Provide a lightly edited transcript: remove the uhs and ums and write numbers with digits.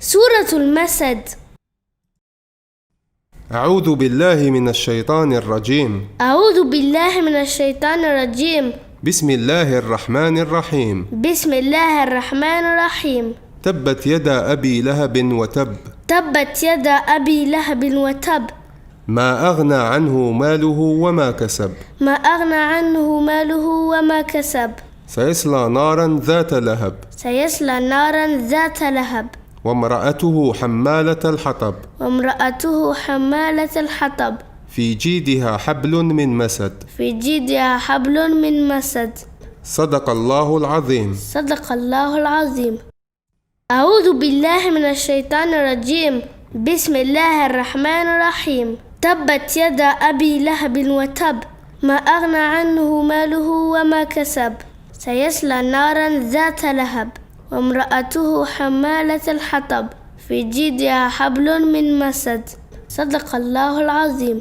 سورة المسد. أعوذ بالله من الشيطان الرجيم. أعوذ بالله من الشيطان الرجيم. بسم الله الرحمن الرحيم. بسم الله الرحمن الرحيم. تبت يدا أبي لهب وتب. تبت يدا أبي لهب وتب. ما أغنى عنه ماله وما كسب. ما أغنى عنه ماله وما كسب. سيصلى نارا ذات لهب. سيصلى نارا ذات لهب. وامرأته حمالة الحطب. وامرأته حمالة الحطب. في جيدها حبل من مسد. في جيدها حبل من مسد. صدق الله العظيم. صدق الله العظيم. أعوذ بالله من الشيطان الرجيم. بسم الله الرحمن الرحيم. تبت يدا أبي لهب وتب. ما أغنى عنه ماله وما كسب. سيصلى نارا ذات لهب. وامرأته حمالة الحطب. في جيدها حبل من مسد. صدق الله العظيم.